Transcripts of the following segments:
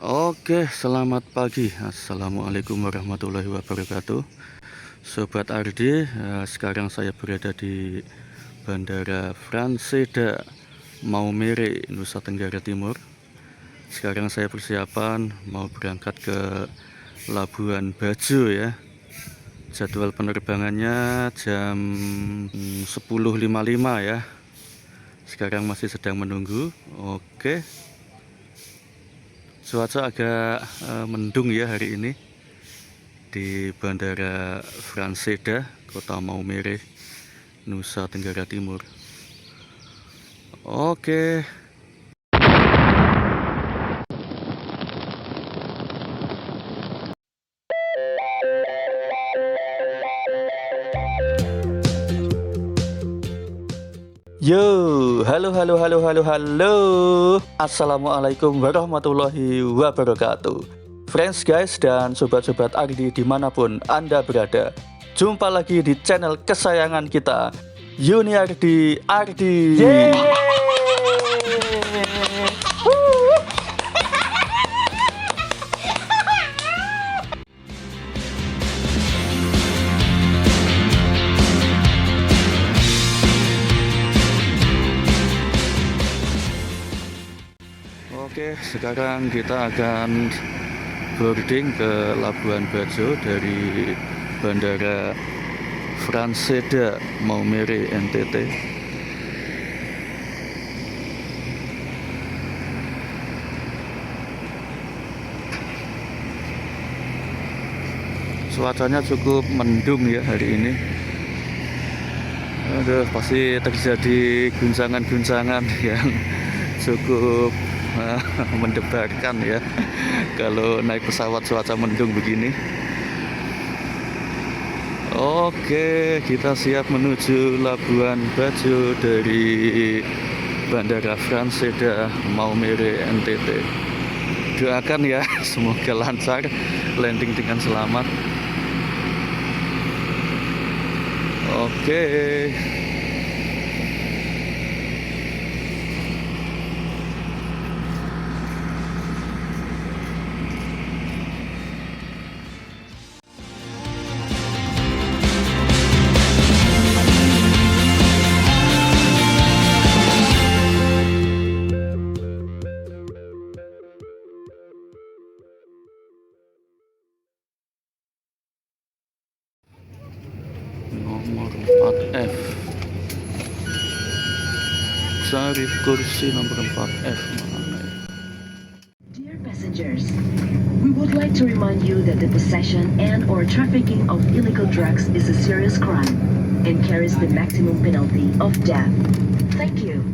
Oke, selamat pagi. Assalamualaikum warahmatullahi wabarakatuh. Sobat Ardi, sekarang saya berada di Bandara Franseda Maumere, Nusa Tenggara Timur. Sekarang saya persiapan mau berangkat ke Labuan Bajo ya. Jadwal penerbangannya jam 10.55 ya. Sekarang masih sedang menunggu. Oke. Cuaca agak mendung ya hari ini di Bandara Franseda, Kota Maumere, Nusa Tenggara Timur. Oke. Yo, halo. Assalamualaikum warahmatullahi wabarakatuh. Friends guys dan sobat-sobat Ardi dimanapun Anda berada. Jumpa lagi di channel kesayangan kita, Yuniardi Ardi. Oke, sekarang kita akan boarding ke Labuan Bajo dari Bandara Franseda Maumere NTT. Cuacanya cukup mendung ya hari ini. Aduh, pasti terjadi guncangan-guncangan yang cukup mendebarkan ya kalau naik pesawat cuaca mendung begini. Oke, kita siap menuju Labuan Bajo dari Bandara Franseda Maumere NTT. Doakan ya semoga lancar, landing dengan selamat. Oke. Nomor 4F, cari kursi nomor 4F mana ya? Dear passengers, we would like to remind you that the possession and/or trafficking of illegal drugs is a serious crime and carries the maximum penalty of death. Thank you.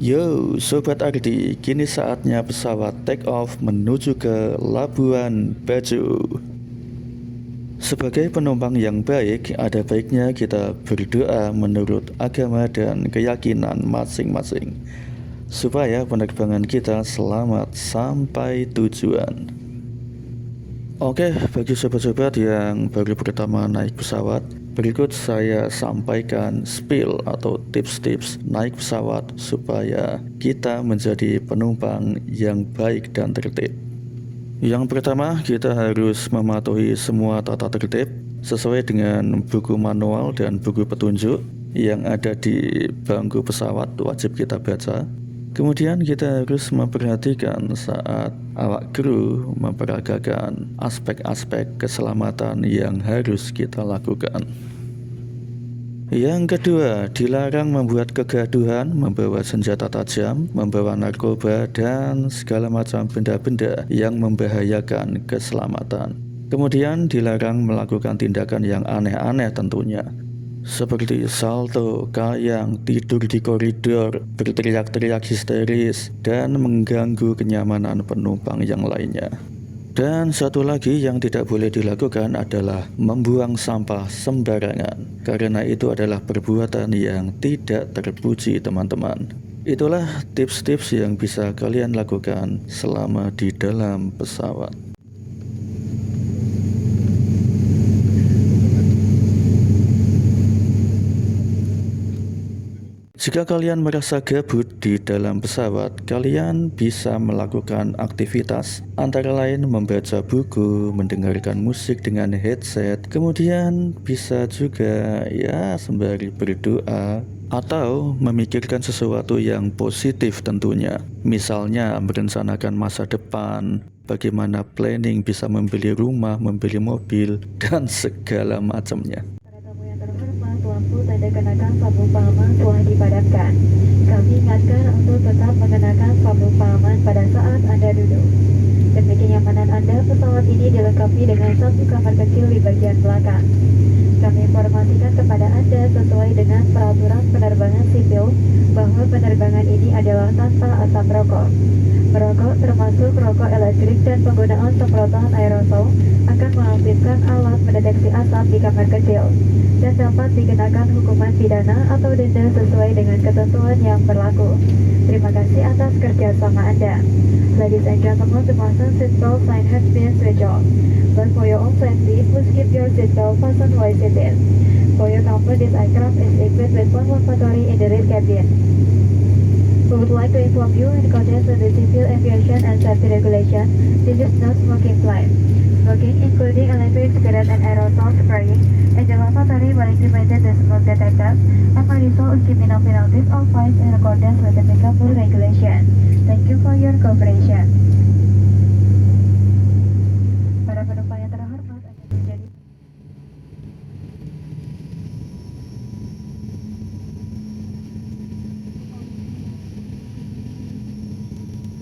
Yo, Sobat Ardi, kini saatnya pesawat take off menuju ke Labuan Bajo. Sebagai penumpang yang baik, ada baiknya kita berdoa menurut agama dan keyakinan masing-masing, supaya penerbangan kita selamat sampai tujuan. Oke, bagi sobat-sobat yang baru pertama naik pesawat, berikut saya sampaikan spill atau tips-tips naik pesawat supaya kita menjadi penumpang yang baik dan tertib. Yang pertama, kita harus mematuhi semua tata tertib sesuai dengan buku manual dan buku petunjuk yang ada di bangku pesawat, wajib kita baca. Kemudian kita harus memperhatikan saat awak kru memperagakan aspek-aspek keselamatan yang harus kita lakukan. Yang kedua, dilarang membuat kegaduhan, membawa senjata tajam, membawa narkoba, dan segala macam benda-benda yang membahayakan keselamatan. Kemudian dilarang melakukan tindakan yang aneh-aneh tentunya, seperti salto, kayang, tidur di koridor, berteriak-teriak histeris, dan mengganggu kenyamanan penumpang yang lainnya. Dan satu lagi yang tidak boleh dilakukan adalah membuang sampah sembarangan, karena itu adalah perbuatan yang tidak terpuji teman-teman. Itulah tips-tips yang bisa kalian lakukan selama di dalam pesawat. Jika kalian merasa gabut di dalam pesawat, kalian bisa melakukan aktivitas antara lain membaca buku, mendengarkan musik dengan headset, kemudian bisa juga ya sembari berdoa atau memikirkan sesuatu yang positif tentunya. Misalnya merencanakan masa depan, bagaimana planning bisa membeli rumah, membeli mobil, dan segala macamnya. Tamu yang terhormat, lampu tanda kenakan sabuk pengaman telah dipadamkan. Kami ingatkan untuk tetap mengenakan sabuk pengaman pada saat Anda duduk. Demi kenyamanan Anda, pesawat ini dilengkapi dengan satu kamar kecil di bagian belakang. Kami informasikan kepada Anda sesuai dengan peraturan penerbangan sipil bahwa penerbangan ini adalah tanpa asap rokok. Merokok termasuk rokok elektrik dan penggunaan semprotan aerosol akan mengaktifkan alat mendeteksi asap di kamar kecil dan dapat dikenakan hukuman pidana atau denda sesuai dengan ketentuan yang berlaku. Terima kasih atas kerjasama Anda. Ladies and gentlemen, the fasten seatbelt sign has been switched off. But for your own safety, please keep your seatbelt fastened while seated. For your comfort, this aircraft is equipped with one lavatory in the rear cabin. We would like to inform you in accordance with the Civil Aviation and Safety Regulation, this is no smoking flight. Smoking, including electric cigarette and aerosol spraying, in the lavatory will activate the smoke detectors and may result in criminal penalties or fines in accordance with the applicable regulation. Thank you for your cooperation. Para penumpang yang terhormat akan menjadi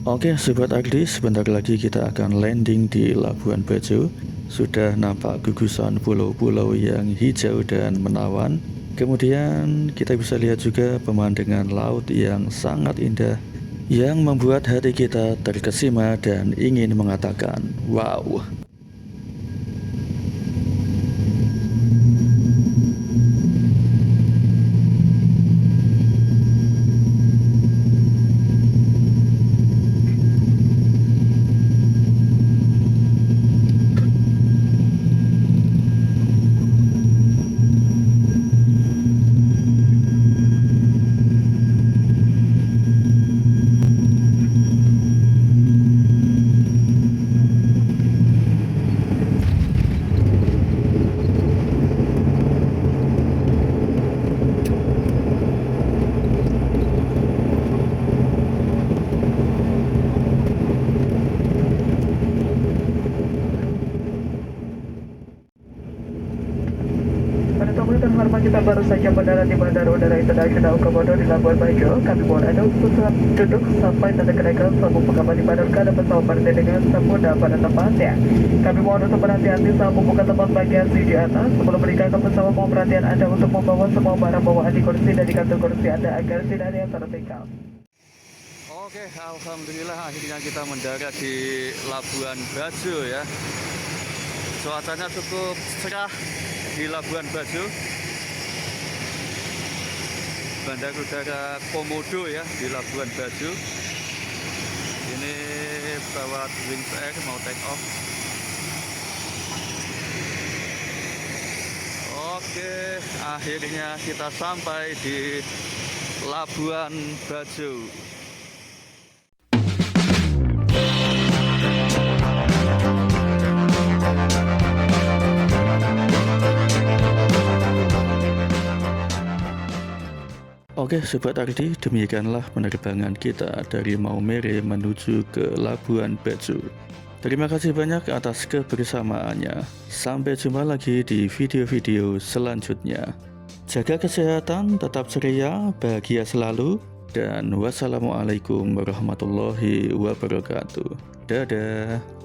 Oke Sobat Agri, sebentar lagi kita akan landing di Labuan Bajo. Sudah nampak gugusan pulau-pulau yang hijau dan menawan. Kemudian kita bisa lihat juga pemandangan laut yang sangat indah, yang membuat hati kita terkesima dan ingin mengatakan wow. Para tamu yang terhormat, kita baru saja mendarat di Bandara Udara Internasional Komodo di Labuan Bajo. Kami mohon Anda untuk tetap duduk sampai tanda kenaikan sabuk pengaman dipadamkan dan pesawat berhenti dengan sempurna pada tempatnya. Kami mohon untuk berhati-hati saat membuka tempat bagian seat di atas. Sebelum meninggalkan pesawat, mohon perhatian Anda untuk membawa semua barang bawaan di kursi dan di kantung kursi Anda agar tidak ada yang tertinggal. Oke, alhamdulillah akhirnya kita mendarat di Labuan Bajo ya. Cuacanya cukup cerah di Labuan Bajo, Bandara Udara Komodo ya di Labuan Bajo. Ini pesawat Wings Air mau take off. Oke, akhirnya kita sampai di Labuan Bajo. Oke Sobat Ardi, demikianlah penerbangan kita dari Maumere menuju ke Labuan Bajo. Terima kasih banyak atas kebersamaannya. Sampai jumpa lagi di video-video selanjutnya. Jaga kesehatan, tetap ceria, bahagia selalu, dan wassalamualaikum warahmatullahi wabarakatuh. Dadah.